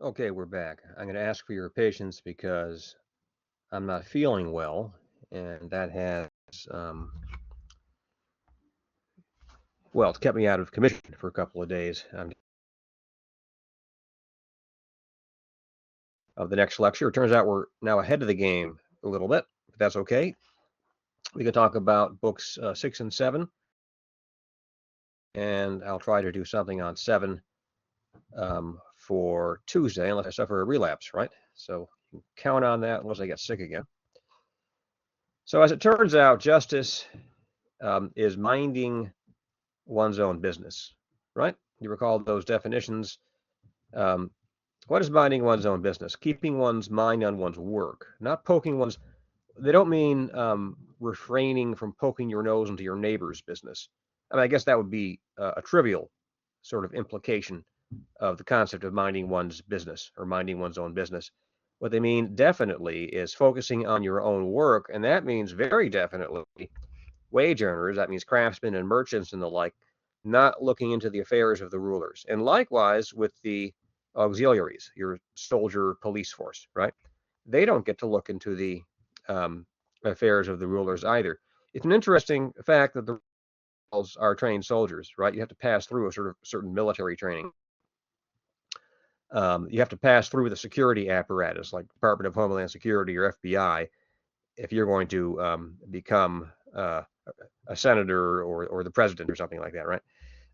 Okay, we're back. I'm going to ask for your patience because I'm not feeling well, and that has, um, well, it's kept me out of commission for a couple of days. Of the next lecture, it turns out we're now ahead of the game a little bit, but that's okay. We can talk about books 6 and 7, and I'll try to do something on 7 for Tuesday, unless I suffer a relapse, right? So you can count on that unless I get sick again. So as it turns out, justice is minding one's own business, right? You recall those definitions. Um, what is minding one's own business? Keeping one's mind on one's work, not poking one's. They don't mean refraining from poking your nose into your neighbor's business. I mean, I guess that would be a trivial sort of implication of the concept of minding one's business or minding one's own business. What they mean definitely is focusing on your own work, and that means very definitely wage earners, that means craftsmen and merchants and the like, not looking into the affairs of the rulers. And likewise with the auxiliaries, your soldier police force, right? They don't get to look into the um, affairs of the rulers either. It's an interesting fact that the rebels are trained soldiers, right? You have to pass through a sort of certain military training. You have to pass through the security apparatus, like Department of Homeland Security or FBI, if you're going to become a senator or the president or something like that, right?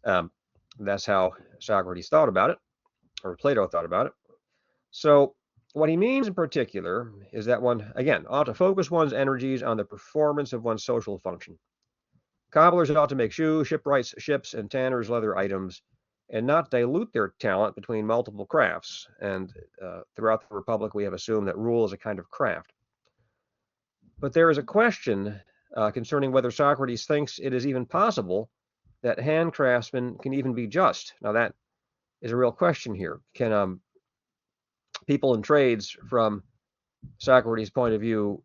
Um, that's how Socrates thought about it, or Plato thought about it. So, what he means in particular is that one, again, ought to focus one's energies on the performance of one's social function. Cobblers ought to make shoes, shipwrights ships, and tanners leather items, and not dilute their talent between multiple crafts. And throughout the Republic, we have assumed that rule is a kind of craft. But there is a question concerning whether Socrates thinks it is even possible that handcraftsmen can even be just. Now, that is a real question here. Can people in trades, from Socrates' point of view,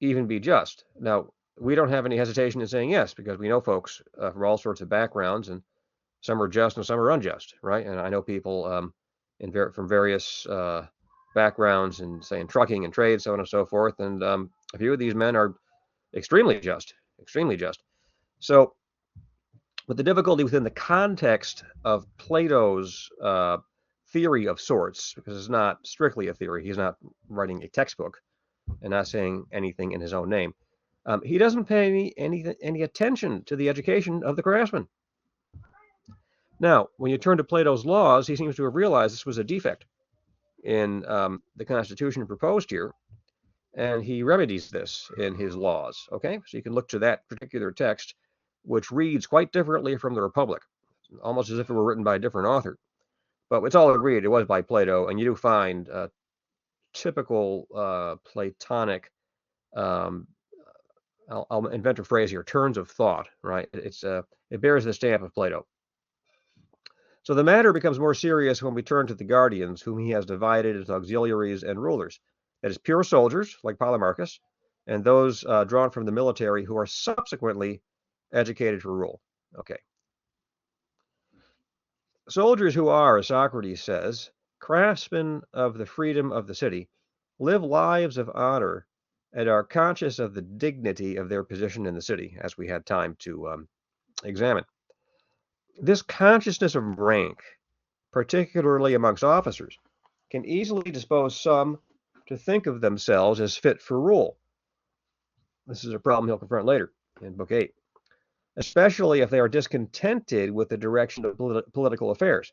even be just? Now, we don't have any hesitation in saying yes, because we know folks from all sorts of backgrounds, and some are just and some are unjust, right? And I know people from various backgrounds, and say in trucking and trade, so on and so forth. And a few of these men are extremely just, extremely just. So, but the difficulty within the context of Plato's theory of sorts, because it's not strictly a theory, he's not writing a textbook and not saying anything in his own name. He doesn't pay any attention to the education of the craftsman. Now, when you turn to Plato's laws, he seems to have realized this was a defect in the Constitution proposed here, and he remedies this in his laws. Okay, so you can look to that particular text, which reads quite differently from the Republic, almost as if it were written by a different author. But it's all agreed it was by Plato, and you do find typical Platonic. Um, I'll invent a phrase here: turns of thought. Right? It bears the stamp of Plato. So the matter becomes more serious when we turn to the guardians, whom he has divided into auxiliaries and rulers. That is, pure soldiers, like Polemarchus, and those drawn from the military who are subsequently educated for rule. Okay. Soldiers who are, as Socrates says, craftsmen of the freedom of the city, live lives of honor and are conscious of the dignity of their position in the city, as we had time to examine. This consciousness of rank, particularly amongst officers, can easily dispose some to think of themselves as fit for rule. This is a problem he'll confront later in Book 8, especially if they are discontented with the direction of political affairs.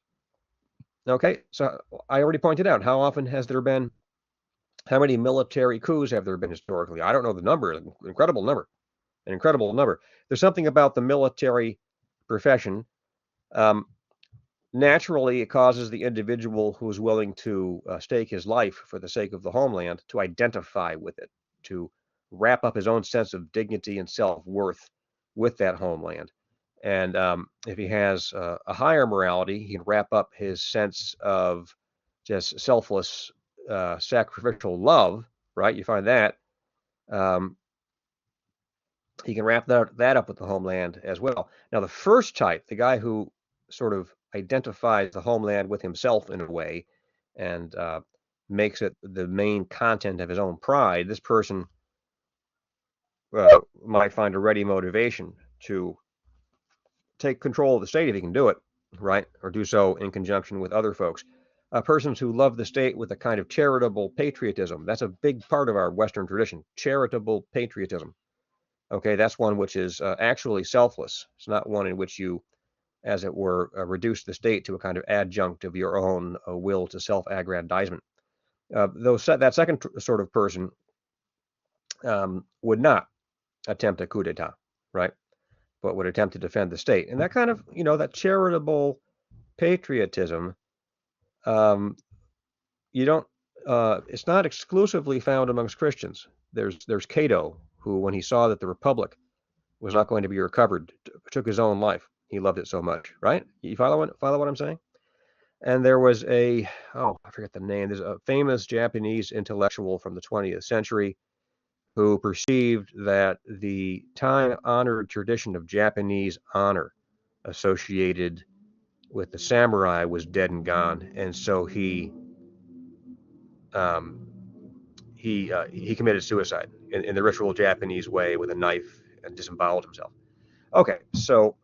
Okay, so I already pointed out, how many military coups have there been historically? I don't know the number, an incredible number, an incredible number. There's something about the military profession. Um, Naturally, it causes the individual who's willing to stake his life for the sake of the homeland to identify with it, to wrap up his own sense of dignity and self-worth with that homeland. And if he has a higher morality, he can wrap up his sense of just selfless, sacrificial love, right? You find that. Um, he can wrap that up with the homeland as well. Now, the first type, the guy who sort of identifies the homeland with himself in a way, and makes it the main content of his own pride, this person might find a ready motivation to take control of the state if he can do it, right? Or do so in conjunction with other folks. Persons who love the state with a kind of charitable patriotism. That's a big part of our Western tradition, charitable patriotism. Okay, that's one which is actually selfless. It's not one in which you, as it were, reduce the state to a kind of adjunct of your own will to self-aggrandizement. That second sort of person would not attempt a coup d'etat, right? But would attempt to defend the state. And that kind of, that charitable patriotism, you don't, it's not exclusively found amongst Christians. There's Cato, who, when he saw that the Republic was not going to be recovered, took his own life. He loved it so much, right? You follow what I'm saying? And there was I forget the name. There's a famous Japanese intellectual from the 20th century who perceived that the time-honored tradition of Japanese honor associated with the samurai was dead and gone, and so he committed suicide in the ritual Japanese way with a knife and disemboweled himself. Okay, so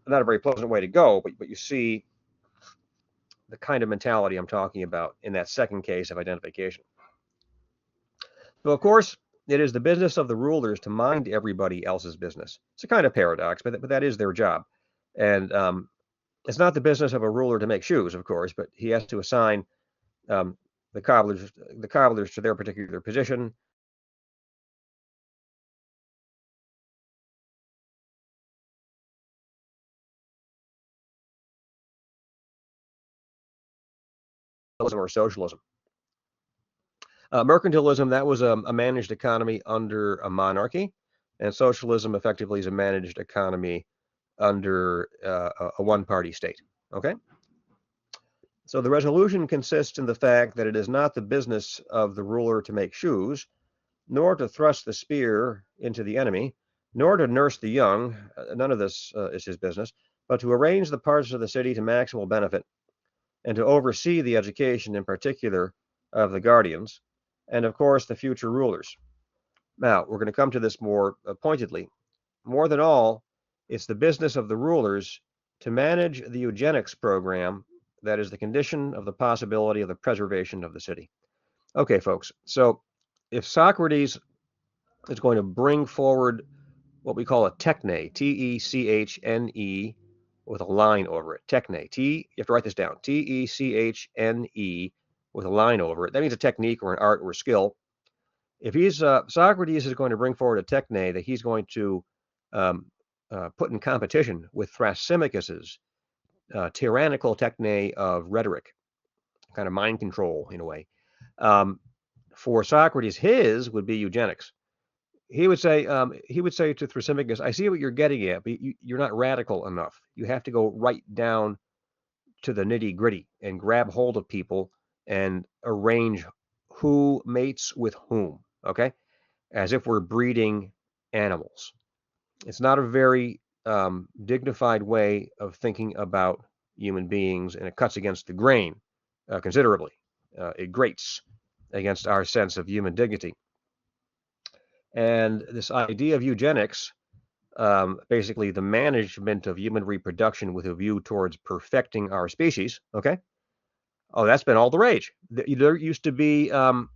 not a very pleasant way to go, but you see the kind of mentality I'm talking about in that second case of identification. So, of course, it is the business of the rulers to mind everybody else's business. It's a kind of paradox, but that is their job. And it's not the business of a ruler to make shoes, of course, but he has to assign the cobblers to their particular position. Or socialism. Mercantilism, that was a managed economy under a monarchy, and socialism effectively is a managed economy under a one-party state. Okay? So the resolution consists in the fact that it is not the business of the ruler to make shoes, nor to thrust the spear into the enemy, nor to nurse the young, none of this is his business, but to arrange the parts of the city to maximal benefit, and to oversee the education in particular of the guardians, and of course the future rulers. Now, we're going to come to this more pointedly. More than all, it's the business of the rulers to manage the eugenics program that is the condition of the possibility of the preservation of the city. Okay, folks, so if Socrates is going to bring forward what we call a techne, T-E-C-H-N-E, with a line over it, techne, you have to write this down, T-E-C-H-N-E, with a line over it. That means a technique or an art or a skill. If Socrates is going to bring forward a techne that he's going to put in competition with Thrasymachus's tyrannical techne of rhetoric, kind of mind control in a way. For Socrates, his would be eugenics. He would say to Thrasymachus, I see what you're getting at, but you're not radical enough. You have to go right down to the nitty gritty and grab hold of people and arrange who mates with whom, okay? As if we're breeding animals. It's not a very dignified way of thinking about human beings, and it cuts against the grain considerably. It grates against our sense of human dignity. And this idea of eugenics, basically the management of human reproduction with a view towards perfecting our species, okay? Oh, that's been all the rage. There used to be a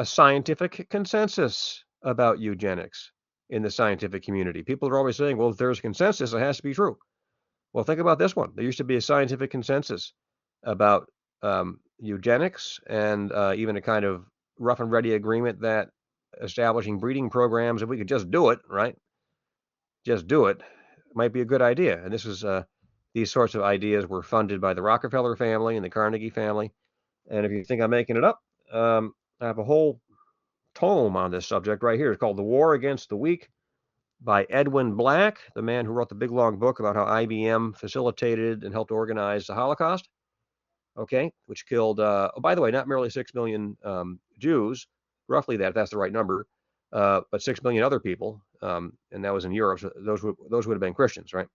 scientific consensus about eugenics in the scientific community. People are always saying, well, if there's consensus, it has to be true. Well, think about this one. There used to be a scientific consensus about eugenics, and even a kind of rough and ready agreement that establishing breeding programs, if we could just do it, right? Just do it, might be a good idea. And this is these sorts of ideas were funded by the Rockefeller family and the Carnegie family. And if you think I'm making it up, I have a whole tome on this subject right here. It's called The War Against the Weak by Edwin Black, the man who wrote the big long book about how IBM facilitated and helped organize the Holocaust. Okay, which killed, oh, by the way, not merely 6 million Jews, roughly that, if that's the right number, but 6 million other people, and that was in Europe, so those would have been Christians, right?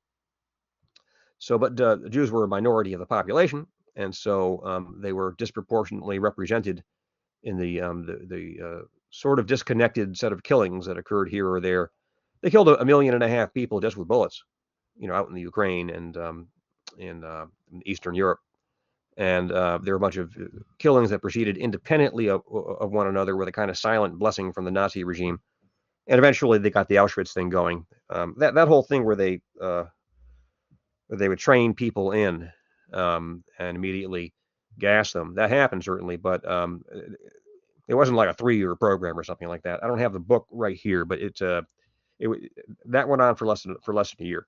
So, but the Jews were a minority of the population, and so they were disproportionately represented in the sort of disconnected set of killings that occurred here or there. They killed 1.5 million people just with bullets, out in the Ukraine and in Eastern Europe. And there were a bunch of killings that proceeded independently of one another with a kind of silent blessing from the Nazi regime. And eventually they got the Auschwitz thing going. That whole thing where they would train people in and immediately gas them. That happened certainly, but it wasn't like a 3-year program or something like that. I don't have the book right here, but that went on for less than a year.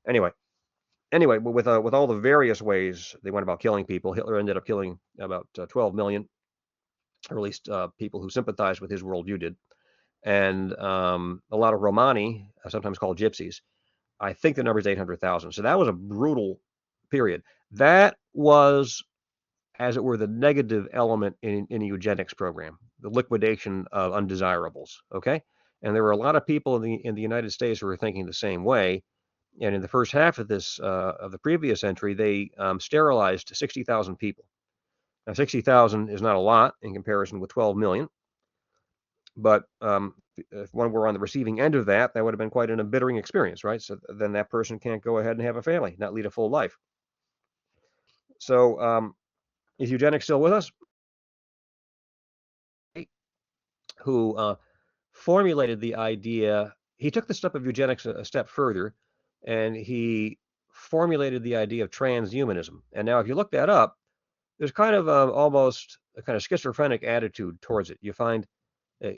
Anyway, with all the various ways they went about killing people, Hitler ended up killing about 12 million, or at least people who sympathized with his worldview did, and a lot of Romani, sometimes called gypsies. I think the number is 800,000. So that was a brutal period. That was, as it were, the negative element in a eugenics program, the liquidation of undesirables. Okay, and there were a lot of people in the United States who were thinking the same way. And in the first half of the previous century, they sterilized 60,000 people. Now, 60,000 is not a lot in comparison with 12 million, but if one were on the receiving end of that, that would have been quite an embittering experience, right? So then that person can't go ahead and have a family, not lead a full life. So is eugenics still with us? Who formulated the idea, he took the step of eugenics a step further, and he formulated the idea of transhumanism. And now if you look that up, there's kind of almost a kind of schizophrenic attitude towards it. You find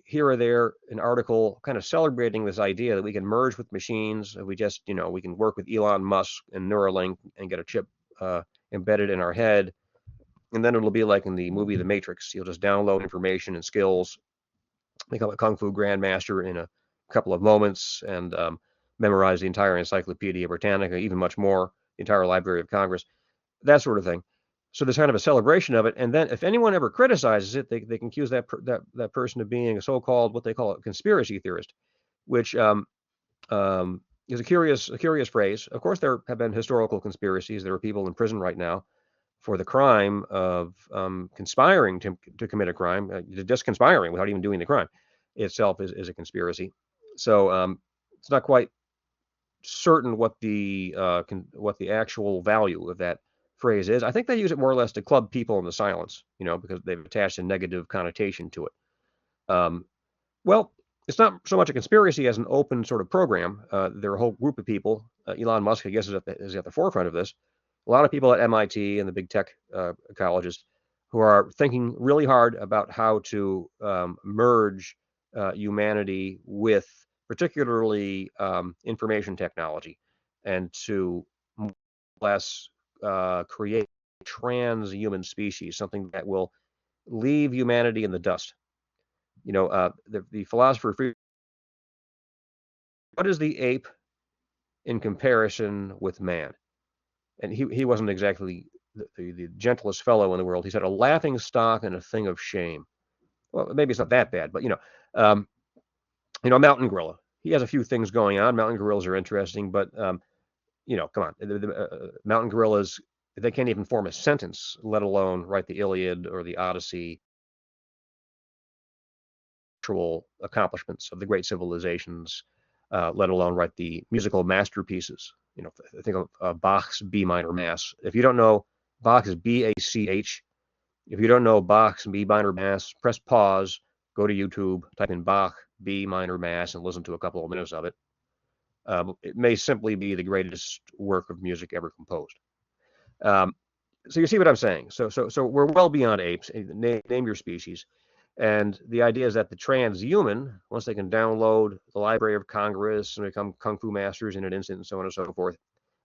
here or there an article kind of celebrating this idea that we can merge with machines. We just, we can work with Elon Musk and Neuralink and get a chip embedded in our head. And then it'll be like in the movie The Matrix. You'll just download information and skills, become a Kung Fu grandmaster in a couple of moments, and memorize the entire Encyclopedia Britannica, even much more, the entire Library of Congress, that sort of thing. So there's kind of a celebration of it, and then if anyone ever criticizes it, they can accuse that person of being a so-called, what they call a conspiracy theorist, which is a curious phrase. Of course, there have been historical conspiracies. There are people in prison right now for the crime of conspiring to commit a crime. Just conspiring without even doing the crime itself is a conspiracy. So it's not quite certain what the actual value of that phrase is. I think they use it more or less to club people into silence, because they've attached a negative connotation to it. Well, it's not so much a conspiracy as an open sort of program. There are a whole group of people. Elon Musk, I guess, is at the forefront of this. A lot of people at MIT and the big tech colleges who are thinking really hard about how to merge humanity with particularly information technology, and to more or less create a transhuman species, something that will leave humanity in the dust. The philosopher, what is the ape in comparison with man? And he wasn't exactly the gentlest fellow in the world. He said, a laughing stock and a thing of shame. Well, maybe it's not that bad, but a mountain gorilla. He has a few things going on. Mountain gorillas are interesting, but come on, the mountain gorillas, they can't even form a sentence, let alone write the Iliad or the Odyssey. Actual accomplishments of the great civilizations, let alone write the musical masterpieces. Think of Bach's B minor Mass. If you don't know Bach's B-A-C-H, if you don't know Bach's B minor Mass, press pause, go to YouTube, type in Bach B minor Mass, and listen to a couple of minutes of it. It may simply be the greatest work of music ever composed. So you see what I'm saying. So we're well beyond apes. Name your species. And the idea is that the transhuman, once they can download the Library of Congress and become Kung Fu masters in an instant and so on and so forth,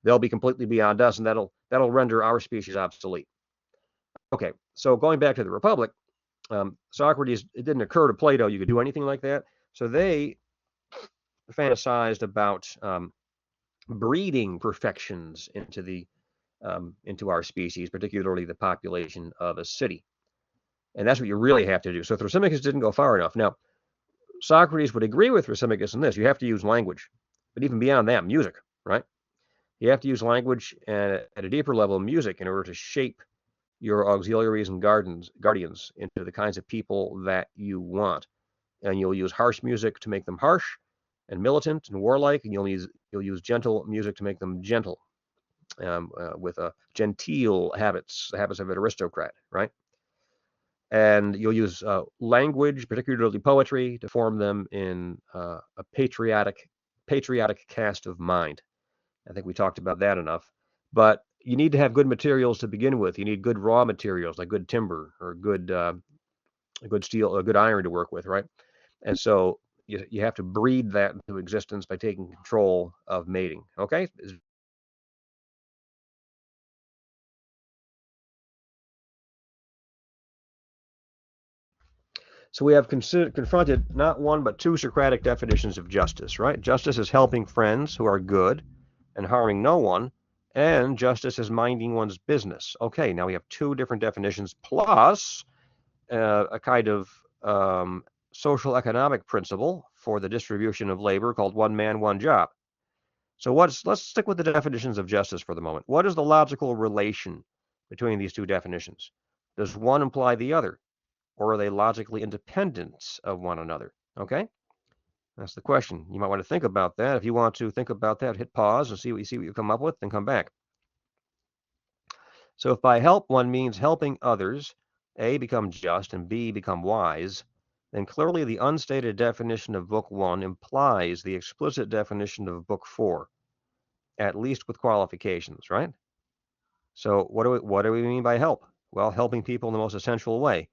they'll be completely beyond us, and that'll render our species obsolete. Okay, so going back to the Republic, Socrates, it didn't occur to Plato you could do anything like that. So they fantasized about breeding perfections into our species, particularly the population of a city. And that's what you really have to do. So Thrasymachus didn't go far enough. Now, Socrates would agree with Thrasymachus in this. You have to use language. But even beyond that, music, right? You have to use language at a deeper level of music in order to shape your auxiliaries and guardians into the kinds of people that you want. And you'll use harsh music to make them harsh and militant and warlike, and you'll use gentle music to make them gentle, with genteel habits, the habits of an aristocrat, right? And you'll use language, particularly poetry, to form them in a patriotic cast of mind. I think we talked about that enough. But you need to have good materials to begin with. You need good raw materials like good timber or good steel, or good iron to work with, right? And so you have to breed that into existence by taking control of mating. Okay. So we have confronted not one but two Socratic definitions of justice, right? Justice is helping friends who are good and harming no one, and justice is minding one's business. Okay, now we have two different definitions plus a kind of social economic principle for the distribution of labor called one man, one job. So let's stick with the definitions of justice for the moment. What is the logical relation between these two definitions? Does one imply the other, or are they logically independent of one another? Okay, that's the question. You might want to think about that. If you want to think about that, hit pause and see what you come up with, then come back. So if by help one means helping others, A, become just, and B, become wise, then clearly the unstated definition of Book 1 implies the explicit definition of Book 4, at least with qualifications, right? So what do we mean by help? Well, helping people in the most essential way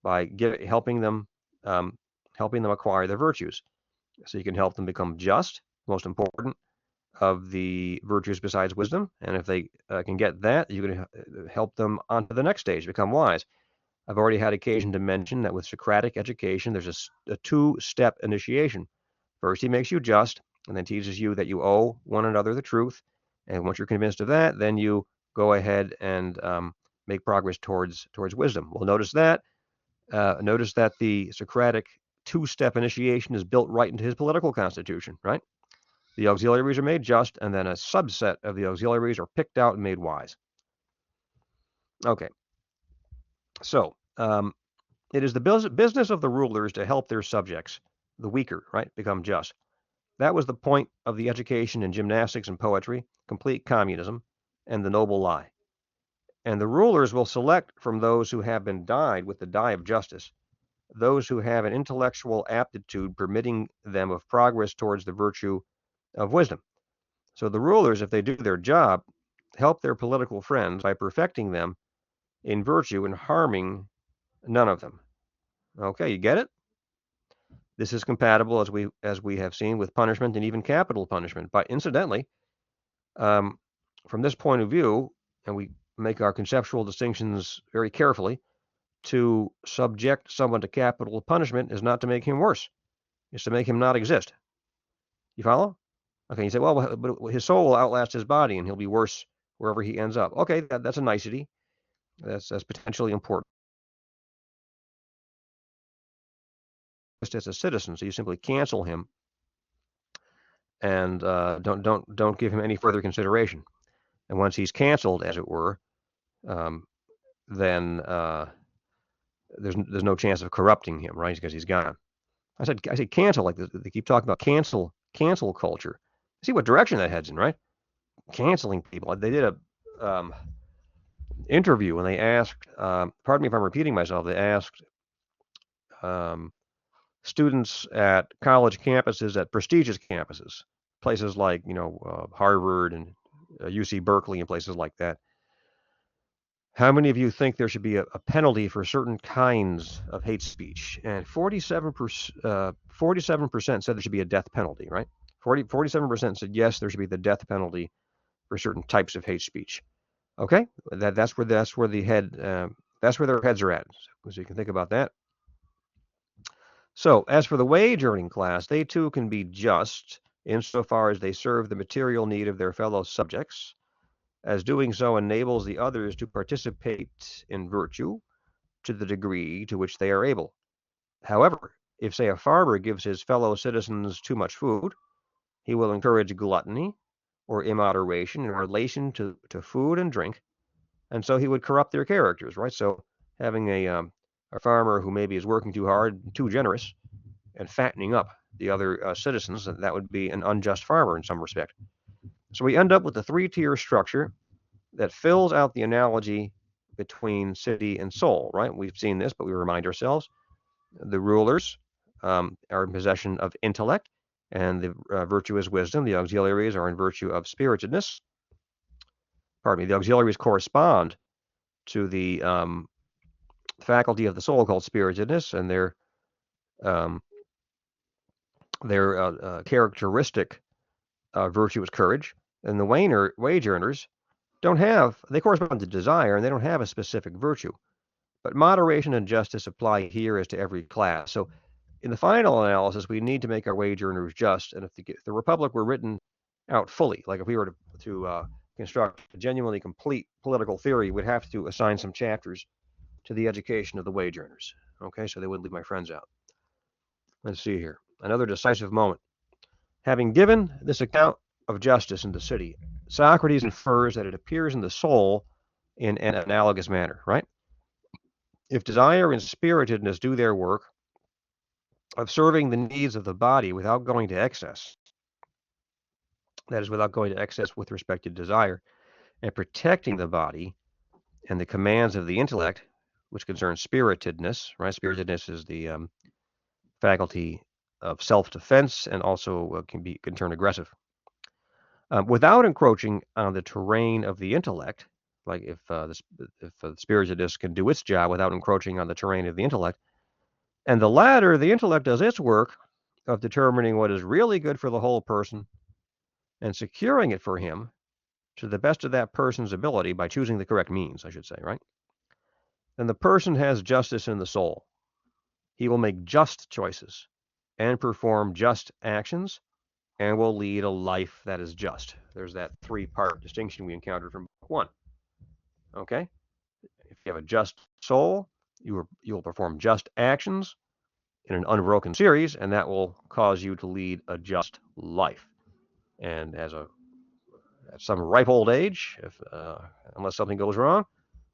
by helping them acquire their virtues. So you can help them become just, most important of the virtues besides wisdom. And if they can get that, you can help them on to the next stage, become wise. I've already had occasion to mention that with Socratic education, there's a two-step initiation. First, he makes you just, and then teaches you that you owe one another the truth. And once you're convinced of that, then you go ahead and make progress towards wisdom. Well, notice that the Socratic two-step initiation is built right into his political constitution, right? The auxiliaries are made just, and then a subset of the auxiliaries are picked out and made wise. Okay, so it is the business of the rulers to help their subjects, the weaker, right, become just. That was the point of the education in gymnastics and poetry, complete communism, and the noble lie. And the rulers will select from those who have been dyed with the dye of justice, those who have an intellectual aptitude permitting them of progress towards the virtue of wisdom. So the rulers, if they do their job, help their political friends by perfecting them in virtue and harming none of them. Okay, you get it? This is compatible, as we have seen, with punishment and even capital punishment. But incidentally, from this point of view, and we make our conceptual distinctions very carefully, to subject someone to capital punishment is not to make him worse. It's to make him not exist. You follow? Okay, you say, well, but his soul will outlast his body and he'll be worse wherever he ends up. Okay, that's a nicety. That's potentially important. Just as a citizen, so you simply cancel him and don't give him any further consideration. And once he's canceled, as it were, then there's no chance of corrupting him, right? Because he's gone. I said cancel, like they keep talking about cancel culture. See what direction that heads in, right? Canceling people. They did a interview and they asked, pardon me if I'm repeating myself, they asked students at college campuses, at prestigious campuses, places like Harvard and UC Berkeley and places like that. How many of you think there should be a penalty for certain kinds of hate speech? And 47% said there should be a death penalty, right? 47% said yes, there should be the death penalty for certain types of hate speech. Okay, that's where their heads are at. So you can think about that. So as for the wage earning class, they too can be just insofar as they serve the material need of their fellow subjects, as doing so enables the others to participate in virtue to the degree to which they are able. However, if, say, a farmer gives his fellow citizens too much food, he will encourage gluttony or immoderation in relation to food and drink, and so he would corrupt their characters, right? So having a farmer who maybe is working too hard, too generous, and fattening up the other citizens, that would be an unjust farmer in some respect. So we end up with a three-tier structure that fills out the analogy between city and soul, right? We've seen this, but we remind ourselves the rulers are in possession of intellect, and the virtue is wisdom. The auxiliaries are in virtue of spiritedness. Pardon me. The auxiliaries correspond to the faculty of the soul called spiritedness, and um, their characteristic virtue is courage. And the wage earners don't have, they correspond to desire, and they don't have a specific virtue. But moderation and justice apply here as to every class. So in the final analysis, we need to make our wage earners just. And if the Republic were written out fully, like if we were to construct a genuinely complete political theory, we'd have to assign some chapters to the education of the wage earners. Okay, so they wouldn't leave my friends out. Let's see here. Another decisive moment. Having given this account of justice in the city, Socrates infers that it appears in the soul in an analogous manner, right? If desire and spiritedness do their work of serving the needs of the body without going to excess, that is, without going to excess with respect to desire, and protecting the body and the commands of the intellect, which concerns spiritedness, right? Spiritedness is the faculty of self-defense and also can turn aggressive. Without encroaching on the terrain of the intellect, like if the spiritedness can do its job without encroaching on the terrain of the intellect, and the latter, the intellect does its work of determining what is really good for the whole person and securing it for him to the best of that person's ability by choosing the correct means, I should say, right? Then the person has justice in the soul. He will make just choices and perform just actions and will lead a life that is just. There's that three-part distinction we encountered from book one. Okay? If you have a just soul, you'll perform just actions in an unbroken series, and that will cause you to lead a just life. And at some ripe old age, unless something goes wrong,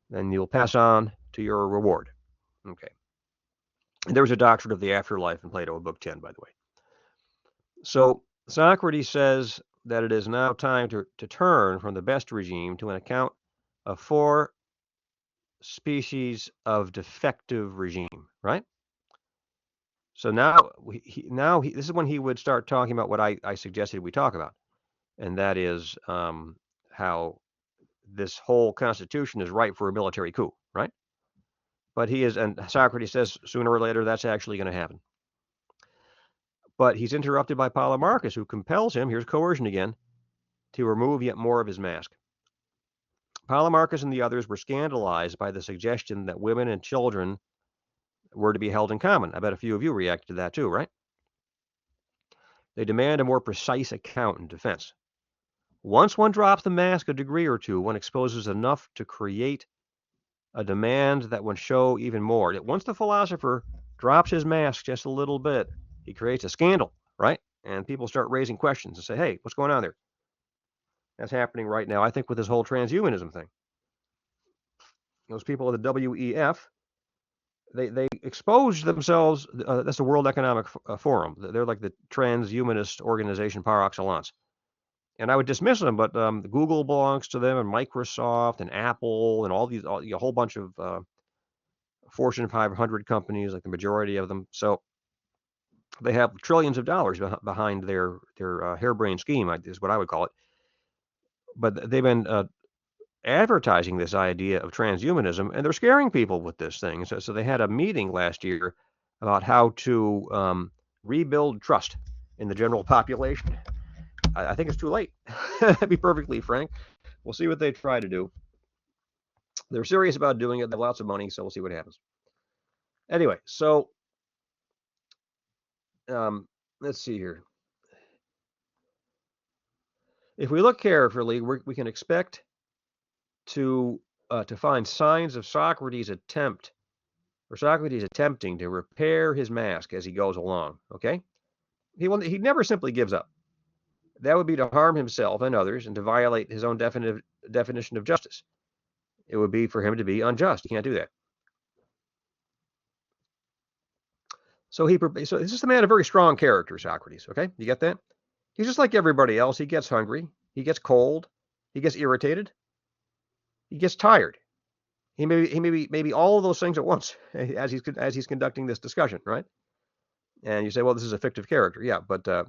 then you'll pass on to your reward. Okay. There was a doctrine of the afterlife in Plato, book 10, by the way. So Socrates says that it is now time to turn from the best regime to an account of 4 species of defective regime, right? So now, this is when he would start talking about what I suggested we talk about, and that is how this whole constitution is ripe for a military coup, right? But and Socrates says sooner or later that's actually going to happen. But he's interrupted by Polemarchus, who compels him, here's coercion again, to remove yet more of his mask. Polemarchus and the others were scandalized by the suggestion that women and children were to be held in common. I bet a few of you reacted to that too, right? They demand a more precise account in defense. Once one drops the mask a degree or two, one exposes enough to create a demand that would show even more. Once the philosopher drops his mask just a little bit, he creates a scandal, right? And people start raising questions and say, hey, what's going on there? That's happening right now, I think, with this whole transhumanism thing. Those people at the WEF, they expose themselves. That's the World Economic Forum. They're like the transhumanist organization par excellence. And I would dismiss them, but Google belongs to them, and Microsoft, and Apple, and a whole bunch of Fortune 500 companies, like the majority of them. So they have trillions of dollars behind their harebrained scheme, is what I would call it. But they've been advertising this idea of transhumanism, and they're scaring people with this thing. So they had a meeting last year about how to rebuild trust in the general population. I think it's too late, to be perfectly frank. We'll see what they try to do. They're serious about doing it. They have lots of money, so we'll see what happens. Anyway, so let's see here. If we look carefully, we can expect to find signs of Socrates' attempting to repair his mask as he goes along. Okay, he never simply gives up. That would be to harm himself and others and to violate his own definition of justice. it would be for him to be unjust. He can't do that. So this is a man of very strong character, Socrates. Okay, you get that? He's just like everybody else. He gets hungry. He gets cold. He gets irritated. He gets tired. Maybe all of those things at once as he's conducting this discussion, right? And you say, well, this is a fictive character, yeah, but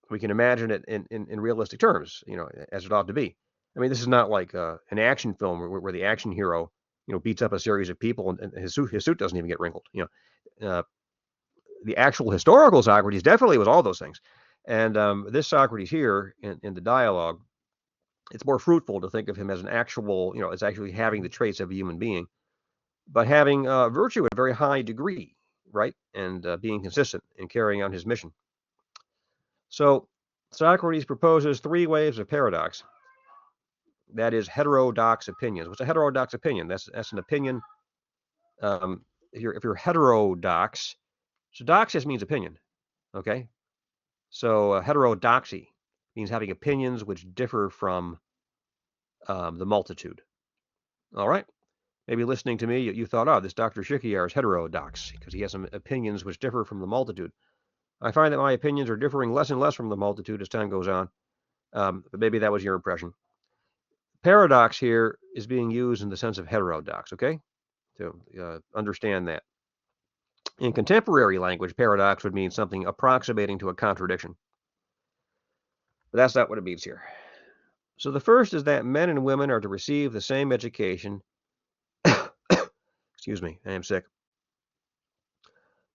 we can imagine it in realistic terms, as it ought to be. I mean, this is not like an action film where the action hero, beats up a series of people and his suit doesn't even get wrinkled. The actual historical Socrates definitely was all those things, and this Socrates here in the dialogue, it's more fruitful to think of him as an actual, as actually having the traits of a human being, but having virtue at a very high degree, right, and being consistent in carrying on his mission. So Socrates proposes 3 waves of paradox. That is heterodox opinions. What's a heterodox opinion? That's an opinion. If you're heterodox, so doxis means opinion. Okay, so heterodoxy means having opinions which differ from the multitude. All right. Maybe listening to me, you thought, oh, this Dr. Shikiar is heterodox because he has some opinions which differ from the multitude. I find that my opinions are differing less and less from the multitude as time goes on. But maybe that was your impression. Paradox here is being used in the sense of heterodox, okay? To understand that. In contemporary language, paradox would mean something approximating to a contradiction. But that's not what it means here. So the first is that men and women are to receive the same education. Excuse me, I am sick.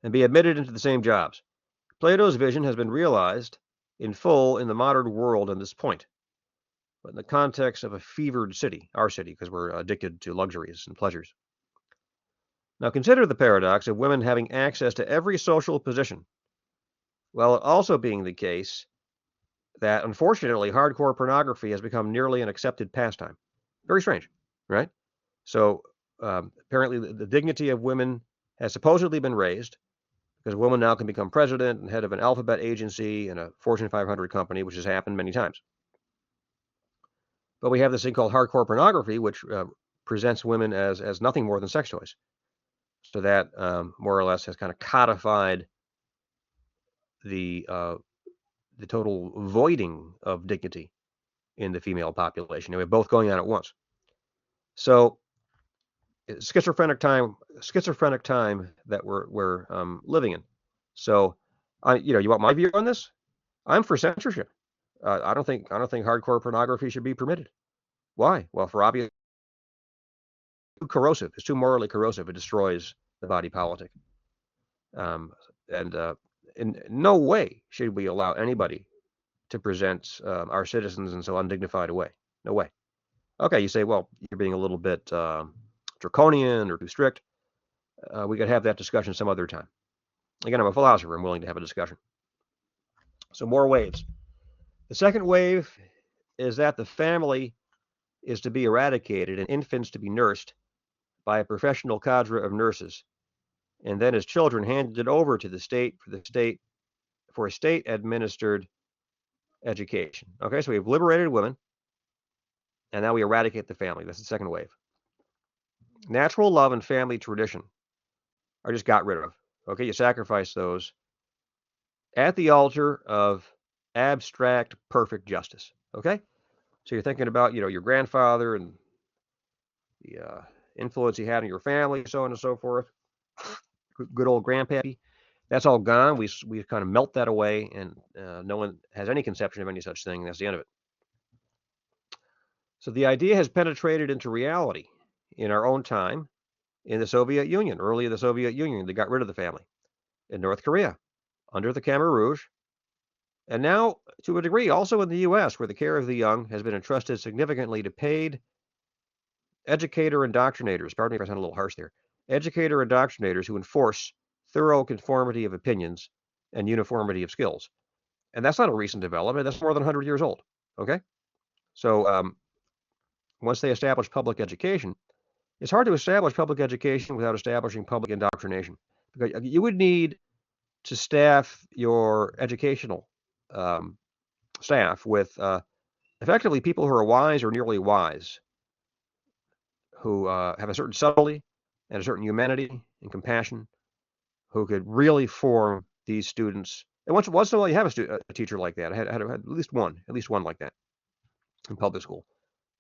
And be admitted into the same jobs. Plato's vision has been realized in full in the modern world on this point, but in the context of a fevered city, our city, because we're addicted to luxuries and pleasures. Now consider the paradox of women having access to every social position, while it also being the case that, unfortunately, hardcore pornography has become nearly an accepted pastime. Very strange, right? So apparently the dignity of women has supposedly been raised, because a woman now can become president and head of an alphabet agency and a Fortune 500 company, which has happened many times. But we have this thing called hardcore pornography, which presents women as nothing more than sex toys. So that more or less has kind of codified the total voiding of dignity in the female population. And we have both going on at once. So schizophrenic time that we're living in. So, you want my view on this? I'm for censorship. I don't think hardcore pornography should be permitted. Why? Well, for obvious, too corrosive. It's too morally corrosive. It destroys the body politic. And in no way should we allow anybody to present our citizens in so undignified a way. No way. Okay, you say, well, you're being a little bit draconian or too strict. We could have that discussion some other time. Again, I'm a philosopher. I'm willing to have a discussion. So more waves. The second wave is that the family is to be eradicated and infants to be nursed by a professional cadre of nurses, and then as children handed over to the state for a state-administered education. Okay, so we've liberated women, and now we eradicate the family. That's the second wave. Natural love and family tradition are just got rid of. Okay, you sacrifice those at the altar of abstract perfect justice. Okay, so you're thinking about your grandfather and the influence he had on your family, so on and so forth. Good old grandpappy. That's all gone. We kind of melt that away, and no one has any conception of any such thing. That's the end of it. So the idea has penetrated into reality in our own time in the Soviet Union. Early in the Soviet Union, they got rid of the family. In North Korea, under the Khmer Rouge, and now, to a degree, also in the U.S., where the care of the young has been entrusted significantly to paid educator indoctrinators. Pardon me if I sound a little harsh there. Educator indoctrinators who enforce thorough conformity of opinions and uniformity of skills. And that's not a recent development. That's more than 100 years old. Okay? So once they establish public education, it's hard to establish public education without establishing public indoctrination. Because you would need to staff your educational staff with effectively people who are wise or nearly wise who have a certain subtlety and a certain humanity and compassion, who could really form these students. And once in a while, you have a teacher like that. I had at least one like that in public school.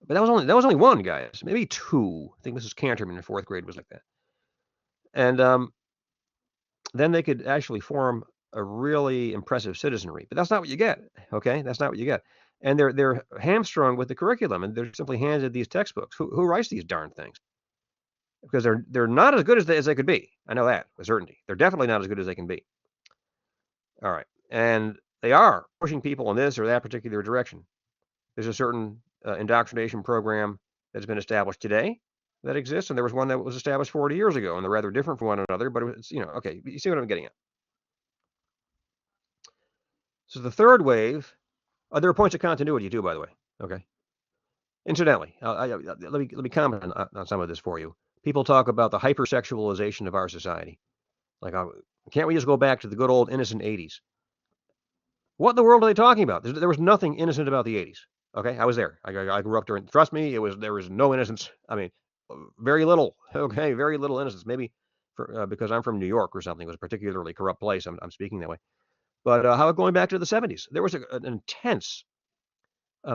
But that was only one, guys. Maybe two. I think Mrs. Canterman in fourth grade was like that. And then they could actually form a really impressive citizenry. But that's not what you get. Okay, that's not what you get. And they're hamstrung with the curriculum, and they're simply handed these textbooks. Who writes these darn things? Because they're not as good as they could be. I know that with certainty. They're definitely not as good as they can be. All right, and they are pushing people in this or that particular direction. There's a certain indoctrination program that's been established today that exists, and there was one that was established 40 years ago, and they're rather different from one another. But it's okay. You see what I'm getting at? So the third wave. There are points of continuity too, by the way. Okay. Incidentally, let me comment on some of this for you. People talk about the hypersexualization of our society. Like, can't we just go back to the good old innocent 80s? What in the world are they talking about? There was nothing innocent about the 80s. Okay, I was there. I grew up during. Trust me, there was no innocence. I mean, very little. Okay, very little innocence. Maybe because I'm from New York or something, it was a particularly corrupt place. I'm speaking that way. But how about going back to the 70s? There was an intense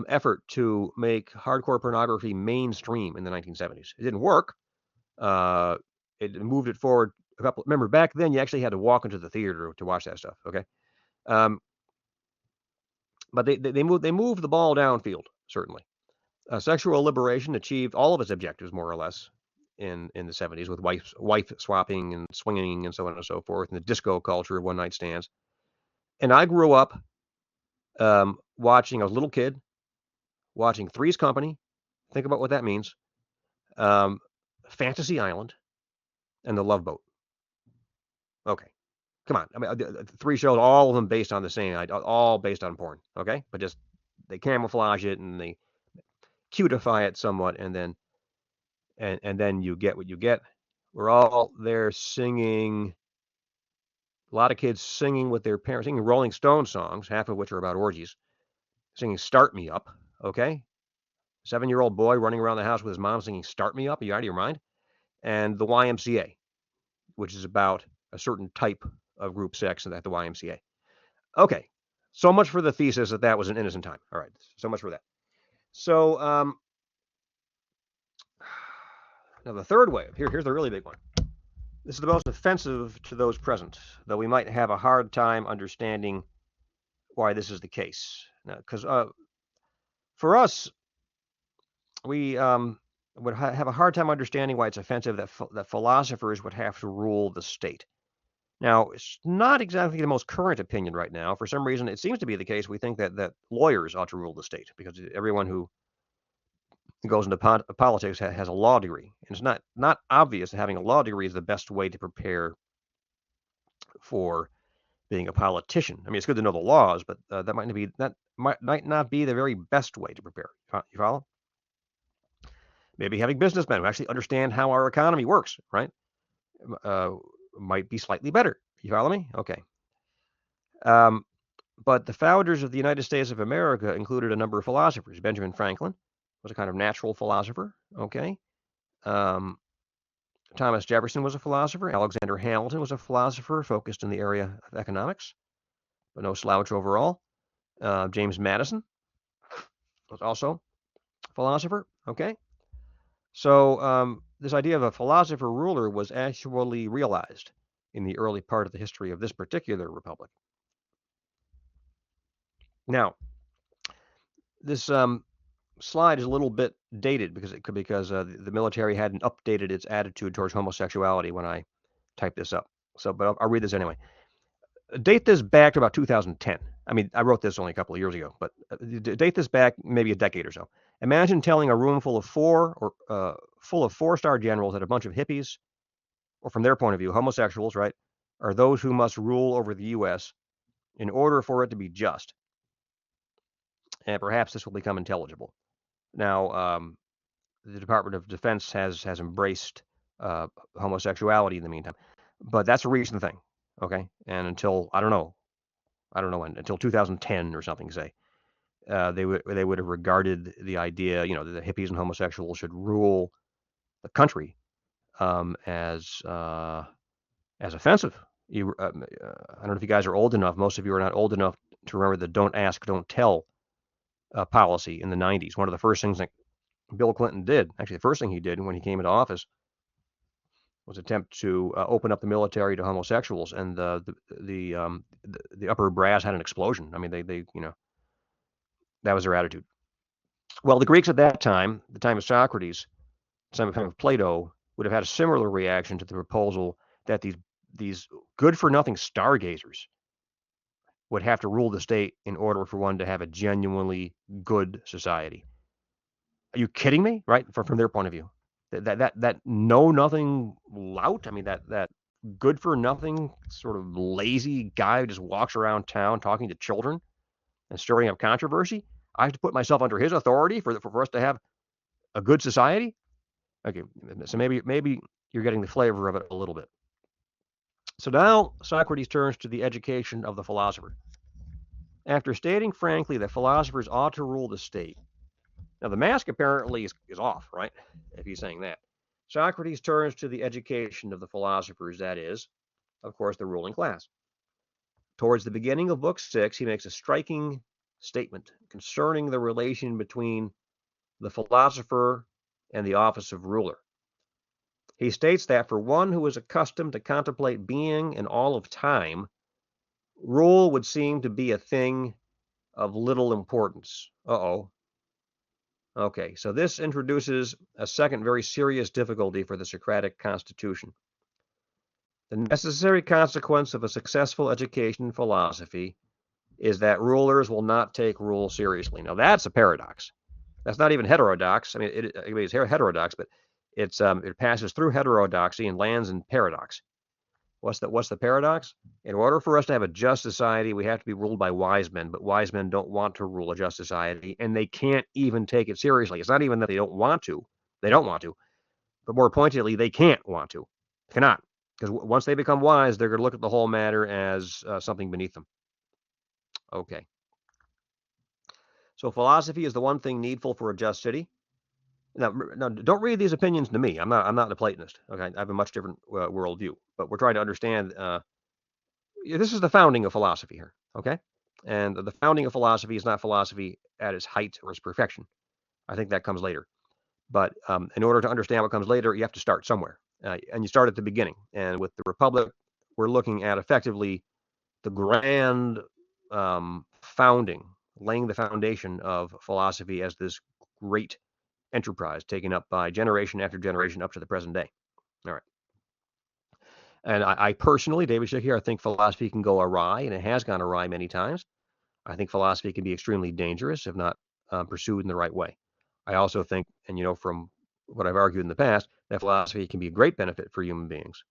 effort to make hardcore pornography mainstream in the 1970s. It didn't work. It moved it forward a couple. Remember, back then you actually had to walk into the theater to watch that stuff. Okay, but they moved the ball downfield certainly. Sexual liberation achieved all of its objectives more or less in the 70s with wife swapping and swinging and so on and so forth, and the disco culture of one night stands. And I grew up watching. I was a little kid watching Three's Company. Think about what that means. Fantasy Island and The Love Boat. Okay, come on. I mean, three shows, all of them based on the same, all based on porn. Okay, but just they camouflage it and they cutify it somewhat, and then you get what you get. We're all there singing. A lot of kids singing with their parents, singing Rolling Stone songs, half of which are about orgies, singing "Start Me Up." Okay, 7-year-old boy running around the house with his mom singing "Start Me Up." Are you out of your mind? And the YMCA, which is about a certain type of group sex at the YMCA. Okay, so much for the thesis that was an innocent time. All right, so much for that. So now the third wave. Here's the really big one. This is the most offensive to those present, though we might have a hard time understanding why this is the case. Because for us, we would have a hard time understanding why it's offensive that philosophers would have to rule the state. Now, it's not exactly the most current opinion right now. For some reason, it seems to be the case we think that lawyers ought to rule the state because everyone who goes into politics has a law degree. And it's not obvious that having a law degree is the best way to prepare for being a politician. I mean, it's good to know the laws, but that might not be the very best way to prepare. You follow? Maybe having businessmen who actually understand how our economy works, right, might be slightly better. You follow me? Okay. But the founders of the United States of America included a number of philosophers. Benjamin Franklin was a kind of natural philosopher. Okay. Thomas Jefferson was a philosopher. Alexander Hamilton was a philosopher focused in the area of economics, but no slouch overall. James Madison was also a philosopher. Okay. So this idea of a philosopher ruler was actually realized in the early part of the history of this particular republic. Now, this slide is a little bit dated because the military hadn't updated its attitude towards homosexuality when I typed this up. So, but I'll read this anyway. Date this back to about 2010. I mean, I wrote this only a couple of years ago, but date this back maybe a decade or so. Imagine telling a room full of four-star generals that a bunch of hippies, or from their point of view, homosexuals, right, are those who must rule over the U.S. in order for it to be just. And perhaps this will become intelligible. Now, the Department of Defense has embraced homosexuality in the meantime, but that's a recent thing, okay? And until I don't know when, until 2010 or something, say, they would have regarded the idea, that the hippies and homosexuals should rule country as offensive. I don't know if you guys are old enough. Most of you are not old enough to remember the "don't ask, don't tell" policy in the 90s. One of the first things that Bill Clinton did, actually the first thing he did when he came into office, was attempt to open up the military to homosexuals, and the upper brass had an explosion. I mean, they that was their attitude. Well, the Greeks at that time, the time of Socrates, the time of Plato, would have had a similar reaction to the proposal that these good-for-nothing stargazers would have to rule the state in order for one to have a genuinely good society. Are you kidding me? Right? From their point of view, that know-nothing lout. I mean, that good-for-nothing sort of lazy guy who just walks around town talking to children and stirring up controversy. I have to put myself under his authority for us to have a good society. Okay, so maybe you're getting the flavor of it a little bit. So now Socrates turns to the education of the philosopher. After stating frankly that philosophers ought to rule the state. Now the mask apparently is off, right? If he's saying that. Socrates turns to the education of the philosophers, that is, of course, the ruling class. Towards the beginning of Book 6, he makes a striking statement concerning the relation between the philosopher and the office of ruler. He states that for one who is accustomed to contemplate being and all of time, rule would seem to be a thing of little importance. Uh-oh. Okay, so this introduces a second very serious difficulty for the Socratic constitution. The necessary consequence of a successful education in philosophy is that rulers will not take rule seriously. Now that's a paradox. That's not even heterodox. I mean, it's heterodox, but it passes through heterodoxy and lands in paradox. What's the paradox? In order for us to have a just society, we have to be ruled by wise men, but wise men don't want to rule a just society, and they can't even take it seriously. It's not even that they don't want to. They don't want to. But more pointedly, they can't want to. Cannot. Because once they become wise, they're going to look at the whole matter as something beneath them. Okay. So philosophy is the one thing needful for a just city. Now, don't read these opinions to me. I'm not a Platonist. Okay, I have a much different worldview. But we're trying to understand. This is the founding of philosophy here. Okay, and the founding of philosophy is not philosophy at its height or its perfection. I think that comes later. But in order to understand what comes later, you have to start somewhere, and you start at the beginning. And with the Republic, we're looking at effectively the grand founding, laying the foundation of philosophy as this great enterprise taken up by generation after generation up to the present day. All right. And I personally, David Schick here, I think philosophy can go awry, and it has gone awry many times. I think philosophy can be extremely dangerous if not pursued in the right way. I also think, and from what I've argued in the past, that philosophy can be a great benefit for human beings,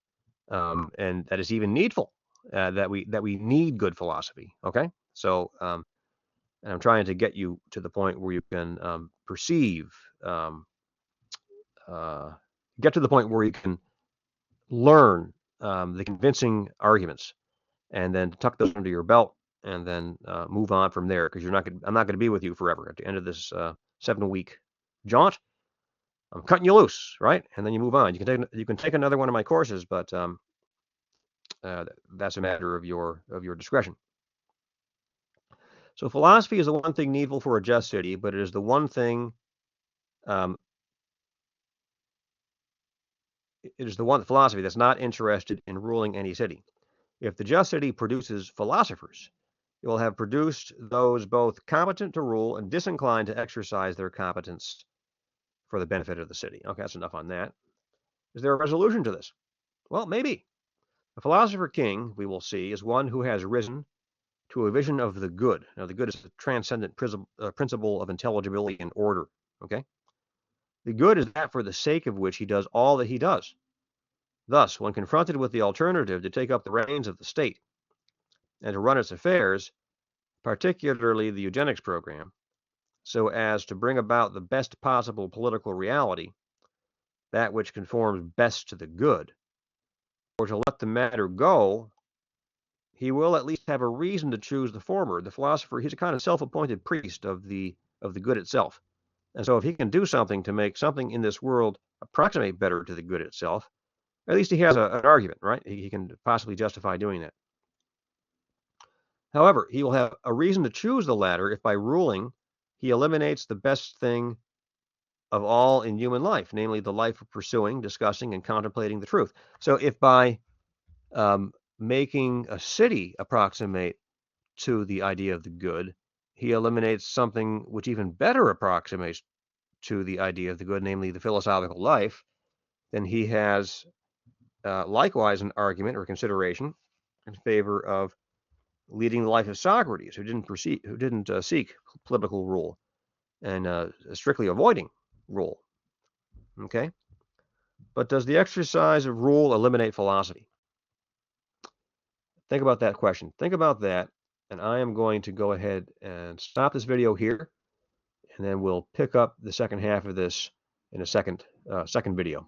and that is even needful. That we need good philosophy. Okay, so and I'm trying to get you to the point where you can perceive, get to the point where you can learn the convincing arguments, and then tuck those under your belt, and then move on from there. Because I'm not going to be with you forever. At the end of this 7-week jaunt, I'm cutting you loose, right? And then you move on. You can take another one of my courses, but that's a matter of your discretion. So philosophy is the one thing needful for a just city, but it is the one thing. It is the one philosophy that's not interested in ruling any city. If the just city produces philosophers, it will have produced those both competent to rule and disinclined to exercise their competence for the benefit of the city. Okay, that's enough on that. Is there a resolution to this? Well, maybe. A philosopher king, we will see, is one who has risen to a vision of the good. Now, the good is the transcendent principle of intelligibility and order. Okay? The good is that for the sake of which he does all that he does. Thus, when confronted with the alternative to take up the reins of the state and to run its affairs, particularly the eugenics program, so as to bring about the best possible political reality, that which conforms best to the good, or to let the matter go, he will at least have a reason to choose the former. The philosopher, he's a kind of self-appointed priest of the good itself. And so if he can do something to make something in this world approximate better to the good itself, at least he has an argument, right? He can possibly justify doing that. However, he will have a reason to choose the latter if by ruling he eliminates the best thing of all in human life, namely the life of pursuing, discussing, and contemplating the truth. So if by making a city approximate to the idea of the good, he eliminates something which even better approximates to the idea of the good, namely the philosophical life, then he has likewise an argument or consideration in favor of leading the life of Socrates, who didn't seek political rule and strictly avoiding rule. Okay, but does the exercise of rule eliminate philosophy? Think about that question. Think about that, and I am going to go ahead and stop this video here, and then we'll pick up the second half of this in a second video.